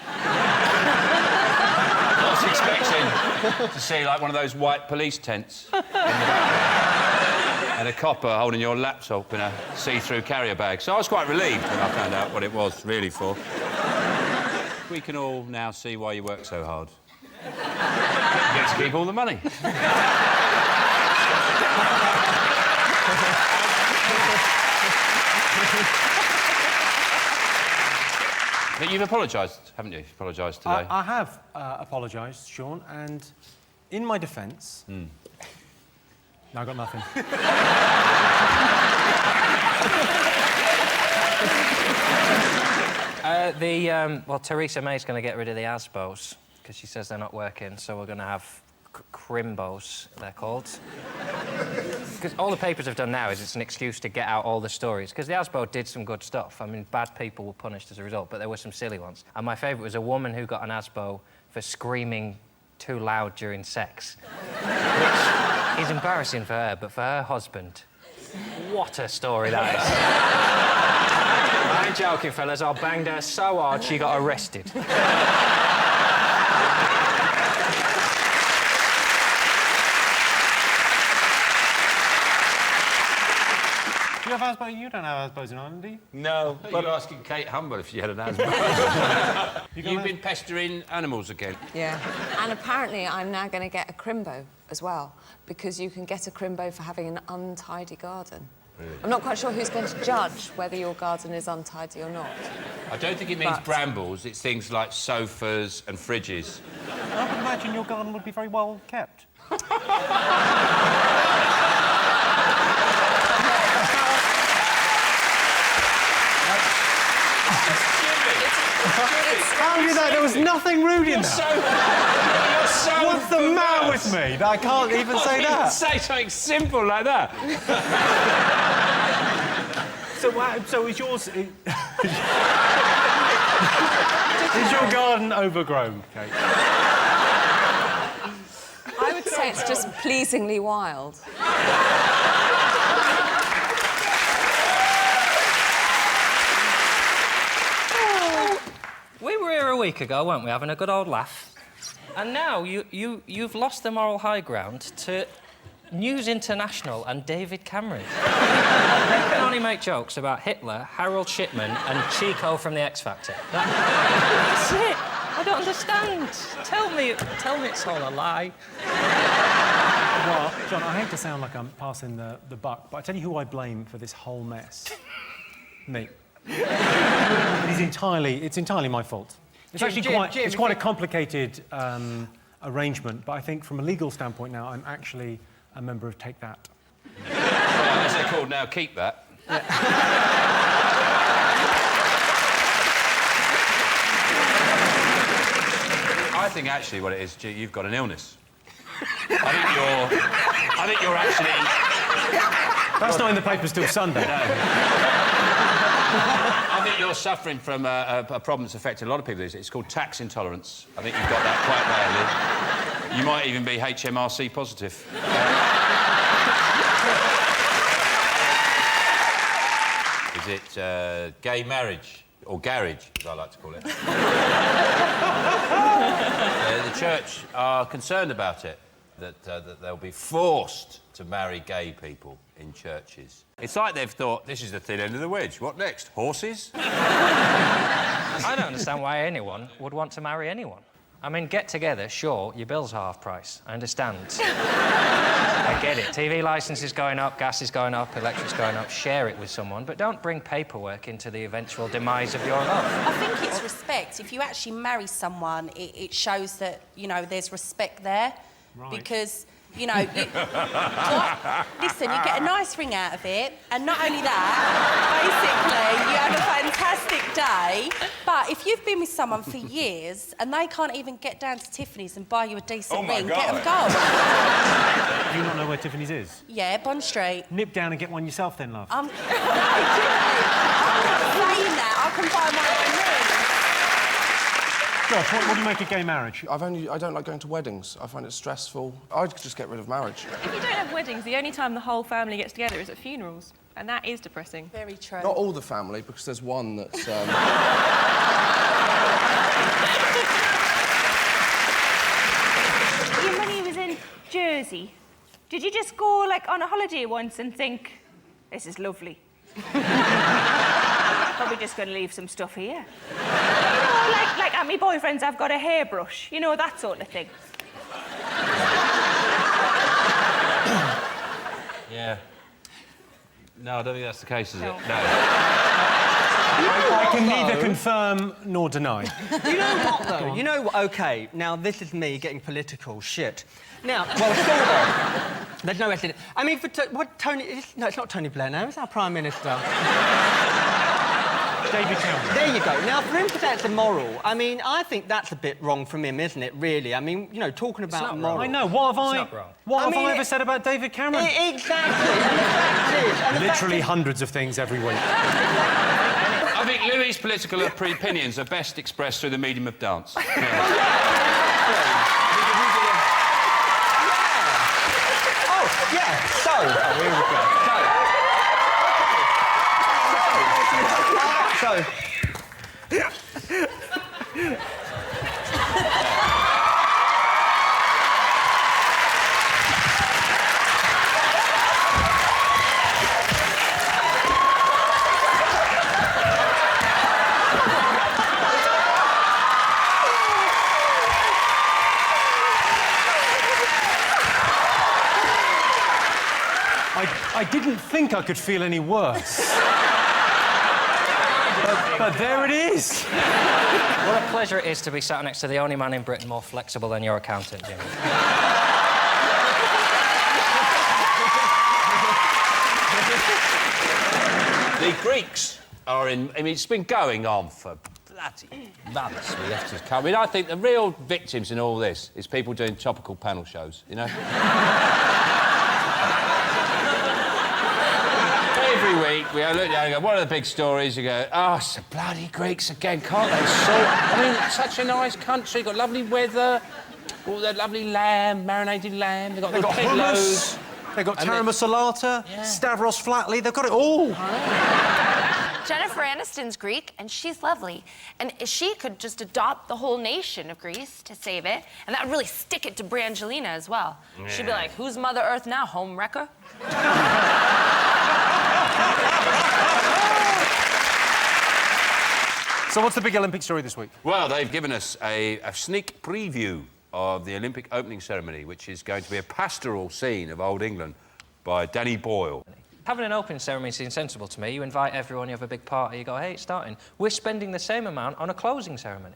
I was expecting to see, like, one of those white police tents in the background. And a copper holding your laptop in a see-through carrier bag. So I was quite relieved when I found out what it was really for. We can all now see why you work so hard. You get to keep all the money. But you've apologised, haven't you? You've apologised today. I have apologised, Sean, and in my defence... No, I got nothing. Well, Theresa May's going to get rid of the ASBOs because she says they're not working, so we're going to have Crimbos, they're called. Because all the papers have done now is it's an excuse to get out all the stories. Because the ASBO did some good stuff. I mean, bad people were punished as a result, but there were some silly ones. And my favourite was a woman who got an ASBO for screaming too loud during sex. Which is embarrassing for her, but for her husband, what a story that is. joking, fellas. I banged her so hard she got arrested. Do you have asthma? You don't have asthma in Ireland, do you? No, But you're asking Kate Humble if she had an asthma. You've been pestering animals again. Yeah. And apparently I'm now going to get a crimbo as well, because you can get a crimbo for having an untidy garden. Really? I'm not quite sure who's going to judge whether your garden is untidy or not. I don't think it means brambles. It's things like sofas and fridges. I would imagine your garden would be very well kept. How you know? There was nothing rude in that. You're so What's the matter with me that I can't even say that? Say something simple like that. So is yours... Is your garden overgrown, Kate? I would say it's just pleasingly wild. We were here a week ago, weren't we, having a good old laugh? And now you've lost the moral high ground to News International and David Cameron. They can only make jokes about Hitler, Harold Shipman and Chico from the X Factor. That's it. I don't understand. Tell me it's all a lie. Well, John, I hate to sound like I'm passing the buck, but I tell you who I blame for this whole mess. Me. It's entirely my fault. It's actually quite a complicated arrangement, but I think from a legal standpoint now, I'm actually a member of Take That. As they're called now, Keep That. I think actually what it is, you've got an illness. I think you're actually... That's not in the papers till Sunday. No. I think you're suffering from a problem that's affected a lot of people. It's called tax intolerance. I think you've got that quite badly. You might even be HMRC positive. Is it gay marriage? Or garage, as I like to call it. The church are concerned about it, that they'll be forced to marry gay people in churches. It's like they've thought, this is the thin end of the wedge. What next? Horses? I don't understand why anyone would want to marry anyone. I mean, get together, sure, your bills are half price. I understand. I get it. TV licence is going up, gas is going up, electric's going up. Share it with someone, but don't bring paperwork into the eventual demise of your love. I think it's respect. If you actually marry someone, it shows that, you know, there's respect there. Right. Because, you know... Listen, you get a nice ring out of it, and not only that, basically, you have a fantastic day, but if you've been with someone for years and they can't even get down to Tiffany's and buy you a decent ring, get them going. Do you not know where Tiffany's is? Yeah, Bond Street. Nip down and get one yourself then, love. I'm not saying that. I can buy my own ring. Josh, what do you make of gay marriage? I don't like going to weddings. I find it stressful. I'd just get rid of marriage. If you don't have weddings, the only time the whole family gets together is at funerals. And that is depressing. Very true. Not all the family, because there's one that's... When he was in Jersey, did you just go, like, on a holiday once and think, this is lovely? Probably just going to leave some stuff here. You know, like at my boyfriend's, I've got a hairbrush. You know, that sort of thing. Yeah. No, I don't think that's the case, is it? No. I can neither confirm nor deny. You know what, though? You know what? OK, now, this is me getting political shit. Now, well, sort of. There's no S in it. I mean, for Tony... No, it's not Tony Blair now. It's our Prime Minister. David Cameron. There you go. Now, for him to say it's immoral, I mean, I think that's a bit wrong from him, isn't it, really? I mean, you know, talking about moral... I know. What have I ever said about David Cameron? Exactly. And the fact is... Literally hundreds of things every week. I think Louis' political opinions are best expressed through the medium of dance. Yeah, so... Oh, here we go. So So... I didn't think I could feel any worse. but there it is. What a pleasure it is to be sat next to the only man in Britain more flexible than your accountant, Jimmy. The Greeks are in... I mean, it's been going on for bloody months. We have to come. I mean, I think the real victims in all this is people doing topical panel shows, you know? Every week, we look down and go, what are the big stories? You go, oh, it's the bloody Greeks again, can't they sort? I mean, it's such a nice country, got lovely weather, all that lovely lamb, marinated lamb, they've got hummus, they've got taramasalata, Stavros Flatley, they've got it all. Jennifer Aniston's Greek, and she's lovely. And she could just adopt the whole nation of Greece to save it, and that would really stick it to Brangelina as well. Yeah. She'd be like, who's Mother Earth now, home wrecker? So what's the big Olympic story this week? Well, they've given us a sneak preview of the Olympic opening ceremony, which is going to be a pastoral scene of Old England by Danny Boyle. Having an opening ceremony seems sensible to me. You invite everyone, you have a big party, you go, hey, it's starting. We're spending the same amount on a closing ceremony,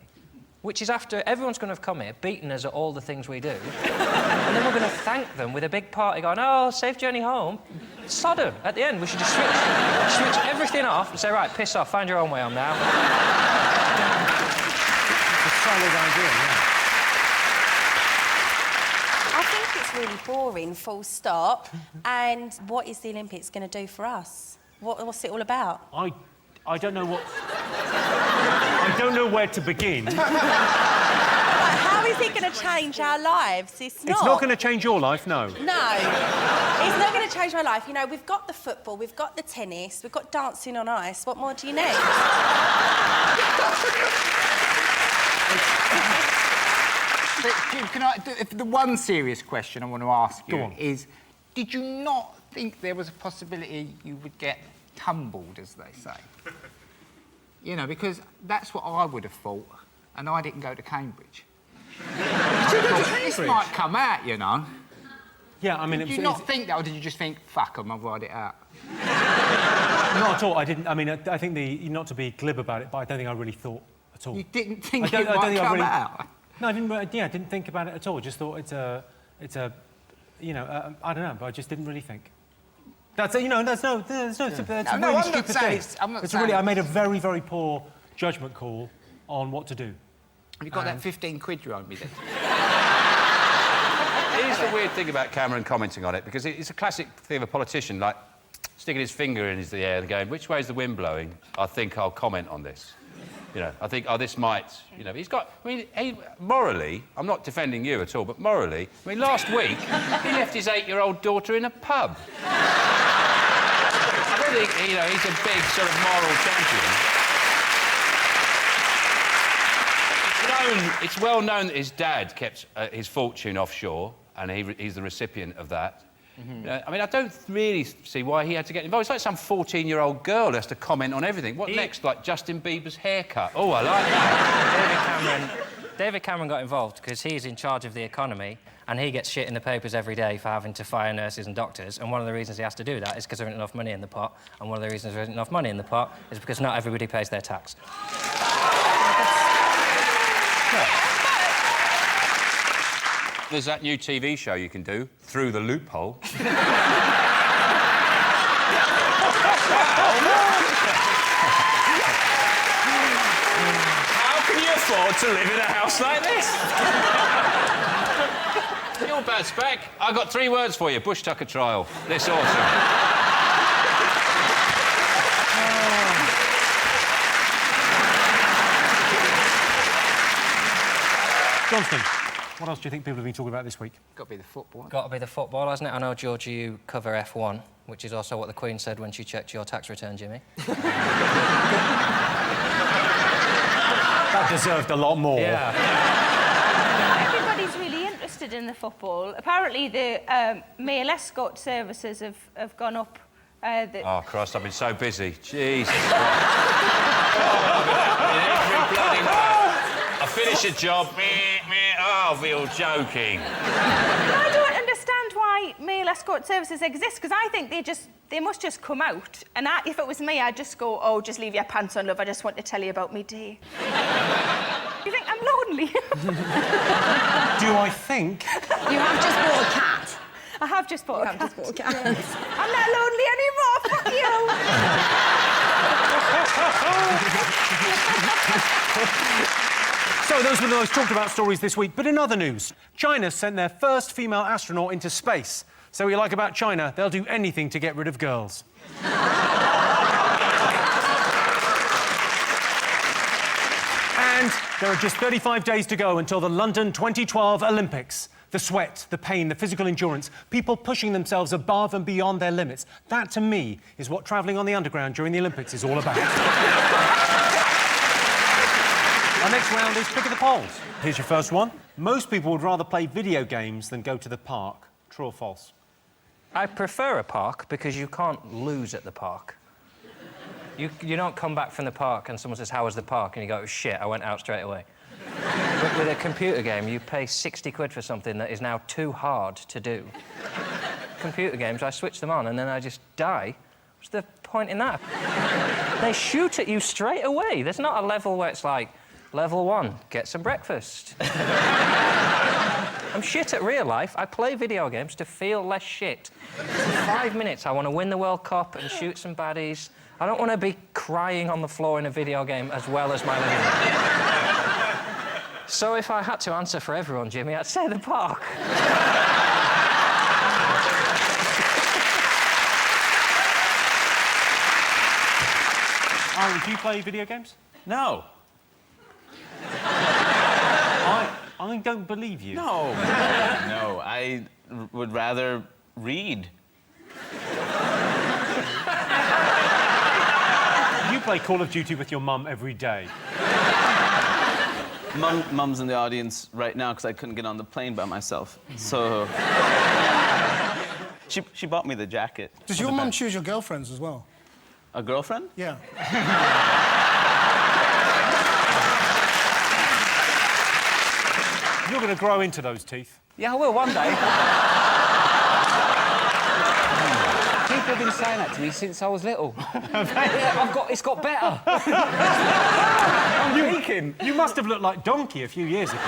which is after everyone's going to have come here, beaten us at all the things we do, and then we're going to thank them with a big party going, oh, safe journey home. Sodom. At the end, we should just switch everything off and say, right, piss off, find your own way home now. It's a solid idea, yeah. I think it's really boring, full stop. And what is the Olympics going to do for us? What's it all about? I don't know what... I don't know where to begin. How is it going to change our lives? It's not. It's not going to change your life, no. No. It's not going to change my life. You know, we've got the football, we've got the tennis, we've got dancing on ice. What more do you need? But, Jim, the one serious question I want to ask you is, did you not think there was a possibility you would get tumbled, as they say? You know, because that's what I would have thought, and I didn't go to Cambridge. This might come out, you know. Yeah, I mean... Did you not think that, or did you just think, fuck 'em, I'll write it out? Not at all. I didn't... I mean, I think not to be glib about it, but I don't think I really thought at all. You didn't think it might come out? No, I didn't. Yeah, I didn't think about it at all. Just thought it's a, you know, I don't know, but I just didn't really think. That's you know, that's no, it's really stupid thing. It's really, I made a very, very poor judgment call on what to do. Have you got that 15 quid you owed me then? Here's the weird thing about Cameron commenting on it, because it's a classic thing of a politician, like sticking his finger in the air and going, which way is the wind blowing? I think I'll comment on this. You know, I think, oh, this might... You know, he's got... I mean, morally, I'm not defending you at all, but morally... I mean, last week, he left his 8-year-old daughter in a pub. I don't think, you know, he's a big sort of moral champion. It's well known that his dad kept his fortune offshore, and he's the recipient of that. I mean, I don't really see why he had to get involved. It's like some 14-year-old girl who has to comment on everything. What next? Like Justin Bieber's haircut? Oh, I like that. David Cameron got involved because he's in charge of the economy and he gets shit in the papers every day for having to fire nurses and doctors, and one of the reasons he has to do that is because there isn't enough money in the pot, and one of the reasons there isn't enough money in the pot is because not everybody pays their tax. There's that new TV show you can do, Through the Loophole. How can you afford to live in a house like this? You're bad spec. I've got 3 words for you. Bush Tucker trial. This autumn. Johnston, what else do you think people have been talking about this week? Got to be the football. Got to be the football, hasn't it? I know, Georgie, you cover F1, which is also what the Queen said when she checked your tax return, Jimmy. deserved a lot more. Yeah. Everybody's really interested in the football. Apparently, the male escort services have gone up. Oh, Christ, I've been so busy. Jesus Christ. Every bloody night. I finish a job, oh, I feel joking. I don't understand why male escort services exist, because I think they must just come out. And if it was me, I'd just go, oh, just leave your pants on, love. I just want to tell you about me day. You think I'm lonely? Do I think? You have just bought a cat. I have just bought a cat. Just bought a cat. I'm not lonely anymore, fuck you! So those were the most talked about stories this week. But in other news, China sent their first female astronaut into space. So what you like about China, they'll do anything to get rid of girls. And there are just 35 days to go until the London 2012 Olympics. The sweat, the pain, the physical endurance, people pushing themselves above and beyond their limits. That, to me, is what travelling on the Underground during the Olympics is all about. Our next round is Pick of the Polls. Here's your first one. Most people would rather play video games than go to the park. True or false? I prefer a park because you can't lose at the park. You don't come back from the park and someone says, how was the park? And you go, shit, I went out straight away. But with a computer game, you pay 60 quid for something that is now too hard to do. Computer games, I switch them on and then I just die. What's the point in that? They shoot at you straight away. There's not a level where it's like, level 1, get some breakfast. I'm shit at real life. I play video games to feel less shit. For 5 minutes, I want to win the World Cup and shoot some baddies. I don't want to be crying on the floor in a video game as well as my living room. So if I had to answer for everyone, Jimmy, I'd say the park. Aaron, do you play video games? No. I don't believe you. No. No, I would rather read. You play Call of Duty with your mum every day. Mum's in the audience right now because I couldn't get on the plane by myself. So... she bought me the jacket. Does your mum choose your girlfriends as well? A girlfriend? Yeah. You're going to grow into those teeth. Yeah, I will, one day. People have been saying that to me since I was little. Yeah, it's got better. I'm peaking. You must have looked like Donkey a few years ago.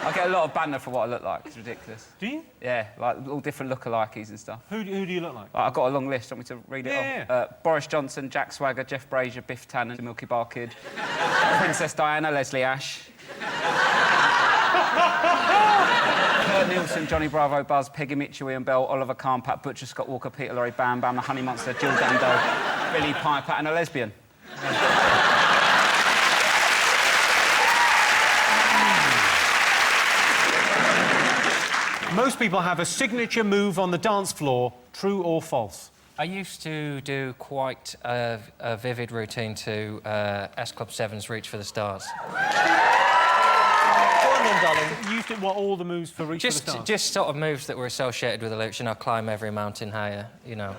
I get a lot of banter for what I look like. It's ridiculous. Do you? Yeah, like all different lookalikes and stuff. Who do you look like? I've got a long list. Want me to read it off? Yeah. Boris Johnson, Jack Swagger, Jeff Brazier, Biff Tannen, the Milky Bar Kid, Princess Diana, Leslie Ash, Kurt Nielsen, Johnny Bravo, Buzz, Peggy Mitchell, Ian Bell, Oliver Kahn, Pat Butcher, Scott Walker, Peter Lorre, Bam Bam, the Honey Monster, Jill Dando, Billy Piper, and a lesbian. Most people have a signature move on the dance floor. True or false? I used to do quite a vivid routine to S Club 7's Reach for the Stars. Go on then, darling. You used to what, all the moves for Reach for the Stars? Just sort of moves that were associated with the lyrics, you know, climb every mountain higher, you know.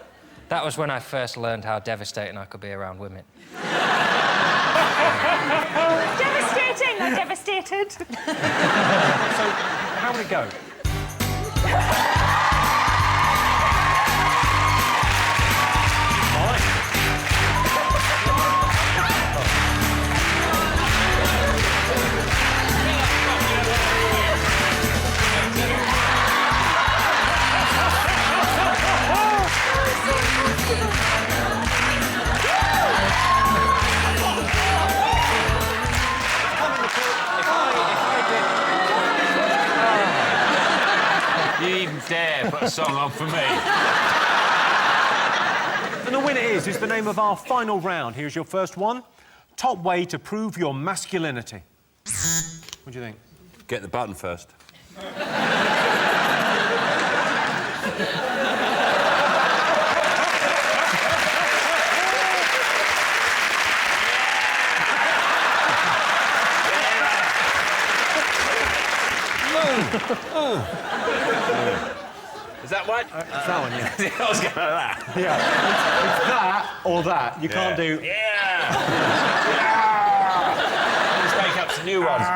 That was when I first learned how devastating I could be around women. Devastating, not devastated. So, how would it go? You even dare put a song on for me. And the winner is the name of our final round. Here's your first one. Top way to prove your masculinity. What do you think? Get the button first. Is that one? It's that one, yeah. I was going like that. Yeah. It's that or that. You can't do... Yeah! Let's make up some new ones.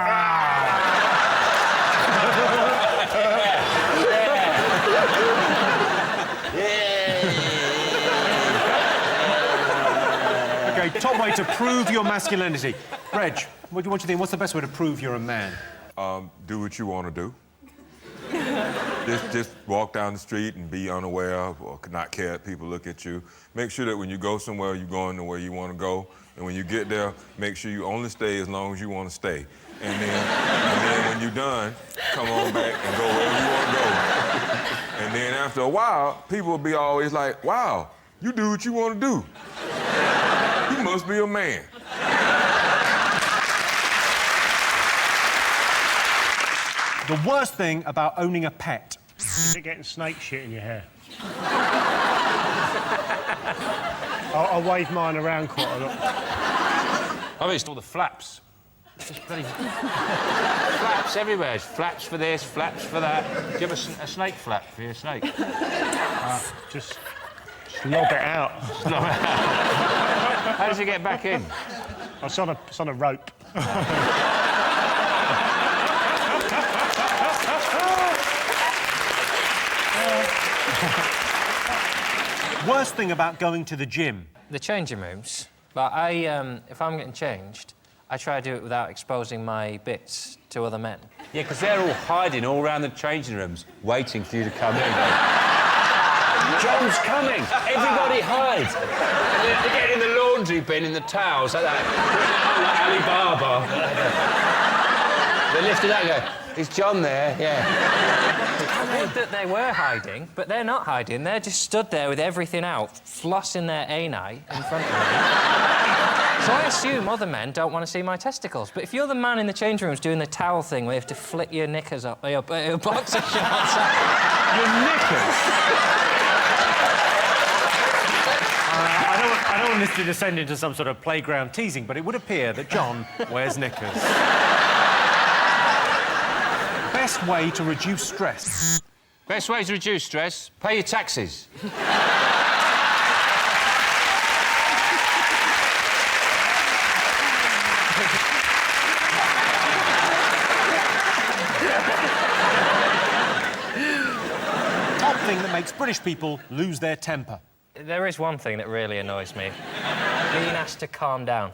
OK, top way to prove your masculinity. Reg, what do you think? What's the best way to prove you're a man? Do what you want to do. Just walk down the street and be unaware of or not care if people look at you. Make sure that when you go somewhere, you're going to where you want to go. And when you get there, make sure you only stay as long as you want to stay. And then when you're done, come on back and go wherever you want to go. And then after a while, people will be always like, wow, you do what you want to do. You must be a man. The worst thing about owning a pet. Is it getting snake shit in your hair? I wave mine around quite a lot. I mean, it's all the flaps. Just bloody flaps everywhere. Flaps for this, flaps for that. Do you have a snake flap for your snake? Just lob it out. How does it get back in? It's on a rope. Worst thing about going to the gym? The changing rooms. Like, if I'm getting changed, I try to do it without exposing my bits to other men. Yeah, because they're all hiding all around the changing rooms, waiting for you to come in. John's coming! Everybody hides! They're getting in the laundry bin in the towels, like that. Like Alibaba. They lifted out and go, is John there? Yeah. I heard that they were hiding, but they're not hiding. They're just stood there with everything out, flossing their ani in front of me. So I assume other men don't want to see my testicles. But if you're the man in the change rooms doing the towel thing where you have to flick your knickers up, your boxer shorts up... Your knickers? I don't want this to descend into some sort of playground teasing, but it would appear that John wears knickers. Best way to reduce stress? Best way to reduce stress? Pay your taxes. Top thing that makes British people lose their temper. There is one thing that really annoys me. Being asked to calm down.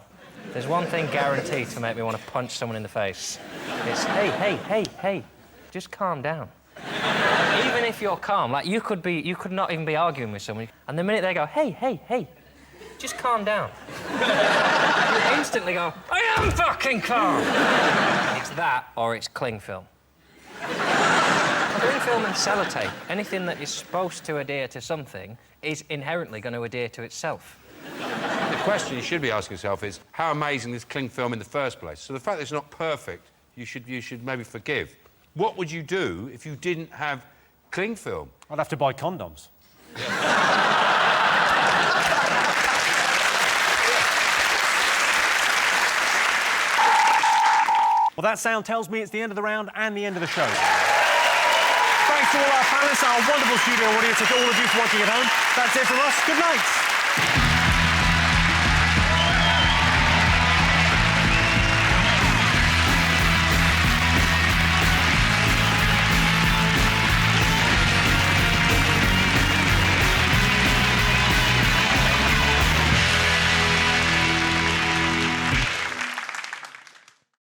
There's one thing guaranteed to make me want to punch someone in the face. It's, hey, just calm down. Even if you're calm, like, you could not even be arguing with someone, and the minute they go, hey, just calm down. You instantly go, I am fucking calm! It's that, or it's cling film. Cling film and sellotape, anything that is supposed to adhere to something is inherently going to adhere to itself. The question you should be asking yourself is, how amazing is cling film in the first place? So the fact that it's not perfect, you should maybe forgive. What would you do if you didn't have cling film? I'd have to buy condoms. Well, that sound tells me it's the end of the round and the end of the show. Thanks to all our panellists, our wonderful studio audience, and to all of you for watching at home. That's it from us. Good night.